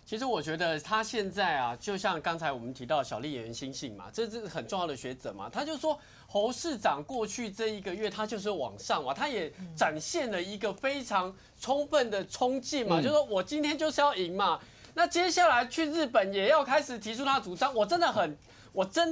其实我觉得他现在啊，就像刚才我们提到小丽演员心性嘛，这是很重要的学者嘛。他就说侯市长过去这1个月，他就是往上嘛，他也展现了一个非常充分的冲劲嘛，就是说我今天就是要赢嘛。那接下来去日本也要开始提出他的主张，我真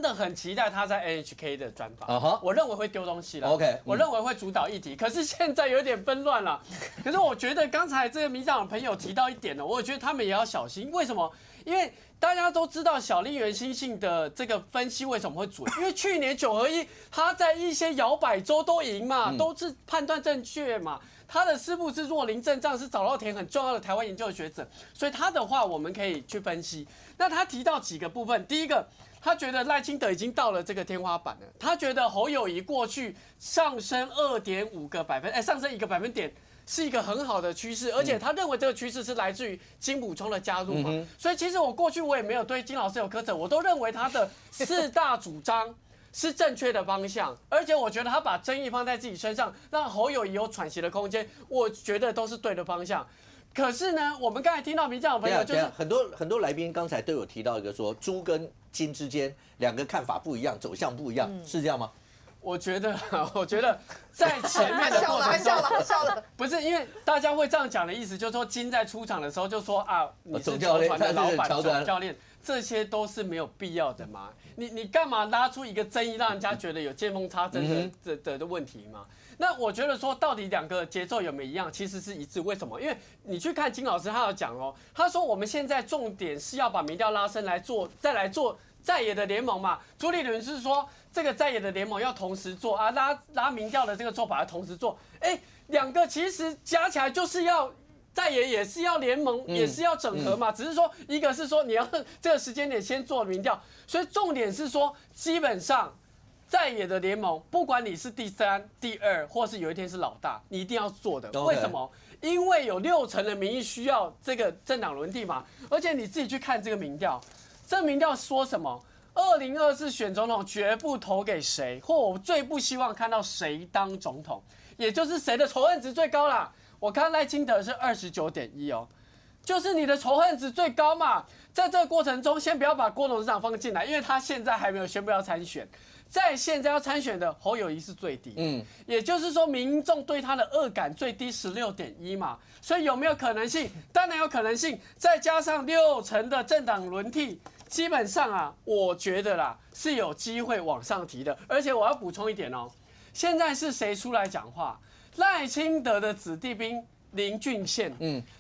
的很期待他在 NHK 的专访。我认为会丢东西了。OK， 我认为会主导议题。可是现在有点纷乱了。可是我觉得刚才这个民进党的朋友提到一点呢，我觉得他们也要小心。为什么？因为大家都知道小笠原欣幸的这个分析为什么会准？因为去年9合1，他在一些摇摆州都赢嘛，都是判断正确嘛。他的师傅是若林正丈，是早稻田很重要的台湾研究学者，所以他的话我们可以去分析。那他提到几个部分，第一个，他觉得赖清德已经到了这个天花板了，他觉得侯友宜过去上升2.5个百分，上升1个百分点。是一个很好的趋势，而且他认为这个趋势是来自于金补充的加入嘛，所以其实我过去我也没有对金老师有苛责，我都认为他的4大主张是正确的方向，而且我觉得他把争议放在自己身上，让侯友宜有喘息的空间，我觉得都是对的方向。可是呢，我们刚才听到民进党朋友就是很多来宾刚才都有提到一个说猪跟金之间2个看法不一样，走向不一样，是这样吗？我觉得在前面的过程中，笑了，不是因为大家会这样讲的意思，就是说金在出场的时候就说啊，你是球团的老板、总教练，这些都是没有必要的嘛。你干嘛拉出一个争议，让人家觉得有见缝插针的问题嘛？那我觉得说，到底2个节奏有没有一样，其实是一致。为什么？因为你去看金老师，他有讲哦，他说我们现在重点是要把民调拉升再来做在野的联盟嘛。朱立伦是说，这个在野的联盟要同时做啊，拉民调的这个做法要同时做。2个其实加起来就是要在野也是要联盟，也是要整合嘛。只是说一个是说你要这个时间点先做民调，所以重点是说，基本上在野的联盟，不管你是第3、第2，或是有一天是老大，你一定要做的。为什么？因为有60%的民意需要这个政党轮替嘛。而且你自己去看这个民调，这个民调说什么？2024选总统绝不投给谁，或我最不希望看到谁当总统，也就是谁的仇恨值最高啦。我看赖清德是29.1哦，就是你的仇恨值最高嘛。在这个过程中，先不要把郭董事长放进来，因为他现在还没有宣布要参选。在现在要参选的侯友宜是最低，也就是说民众对他的恶感最低16.1嘛，所以有没有可能性？当然有可能性，再加上60%的政党轮替，基本上啊，我觉得啦是有机会往上提的。而且我要补充一点哦，现在是谁出来讲话？赖清德的子弟兵林俊宪，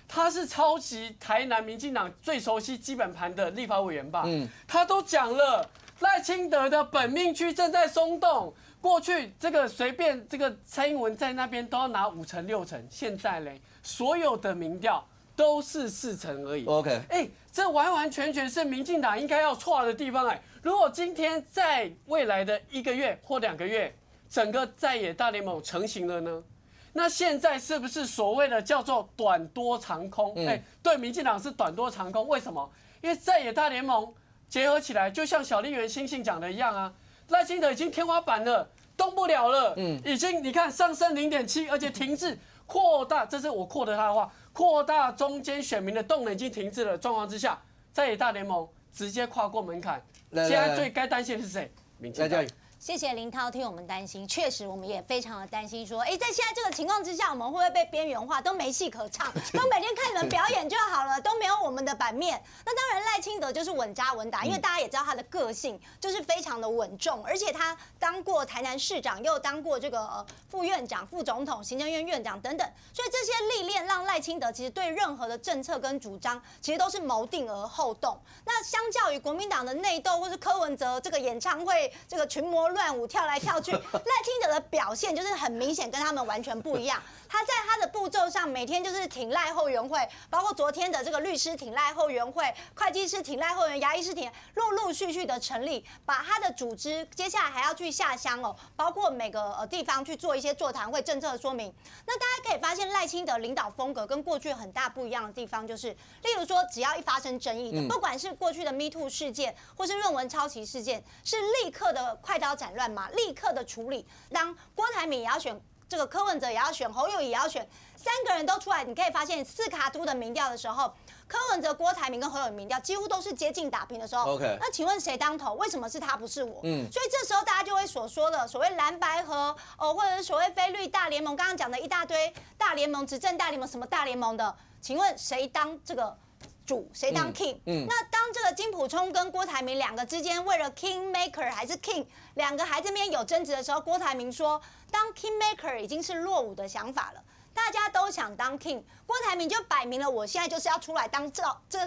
他是超级台南民进党最熟悉基本盘的立法委员吧，他都讲了。赖清德的本命区正在松动，过去这个随便这个蔡英文在那边都要拿5成6成，现在嘞，所有的民调都是4成而已。OK， 这完完全全是民进党应该要错的地方如果今天在未来的1个月或2个月，整个在野大联盟成型了呢？那现在是不是所谓的叫做短多长空？对，民进党是短多长空，为什么？因为在野大联盟结合起来，就像小笠原欣幸讲的一样啊，赖清德已经天花板了，动不了了，已经你看上升0.7，而且停滞扩大，这是我扩的他的话，扩大中间选民的动能已经停滞了状况之下，在野大联盟直接跨过门槛，现在最该担心的是谁？民进党。谢谢林涛替我们担心，确实我们也非常的担心，说，在现在这个情况之下，我们会不会被边缘化，都没戏可唱，都每天看你们表演就好了，都没有我们的版面。那当然，赖清德就是稳扎稳打，因为大家也知道他的个性就是非常的稳重，而且他当过台南市长，又当过这个副院长、副总统、行政院院长等等，所以这些历练让赖清德其实对任何的政策跟主张，其实都是谋定而后动。那相较于国民党的内斗，或是柯文哲这个演唱会这个群魔乱舞跳来跳去，赖清德的表现就是很明显跟他们完全不一样。他在他的步骤上，每天就是挺赖后援会，包括昨天的这个律师挺赖后援会、会计师挺赖后援、牙医师挺，陆陆续续的成立，把他的组织接下来还要去下乡包括每个地方去做一些座谈会、政策说明。那大家可以发现赖清德领导风格跟过去很大不一样的地方，就是例如说，只要一发生争议的，不管是过去的 Me Too 事件或是论文抄袭事件，是立刻的快刀斩乱麻。立刻的处理。当郭台铭也要选这个柯文哲也要选，侯友宜也要选，3个人都出来，你可以发现4卡都的民调的时候，柯文哲、郭台铭跟侯友宜民调几乎都是接近打平的时候。OK， 那请问谁当头？为什么是他不是我？所以这时候大家就会所说的所谓蓝白合或者是所谓非绿大联盟，刚刚讲的一大堆大联盟、执政大联盟、什么大联盟的，请问谁当这个主？谁当 king？那当这个金溥聪跟郭台铭2个之间为了 king maker 还是 king 2个还这边有争执的时候，郭台铭说，当 king maker 已经是落伍的想法了。大家都想当 king， 郭台铭就摆明了，我现在就是要出来当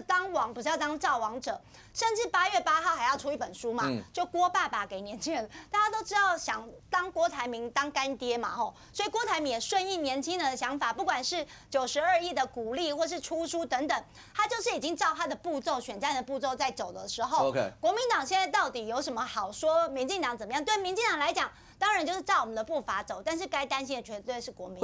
当王，不是要当造王者。甚至8月8号还要出一本书嘛，就郭爸爸给年轻人，大家都知道想当郭台铭当干爹嘛吼，所以郭台铭也顺应年轻人的想法，不管是92亿的鼓励或是出书等等，他就是已经照他的步骤选战的步骤在走的时候，国民党现在到底有什么好说？民进党怎么样？对民进党来讲，当然就是照我们的步伐走，但是该担心的绝对是国民党。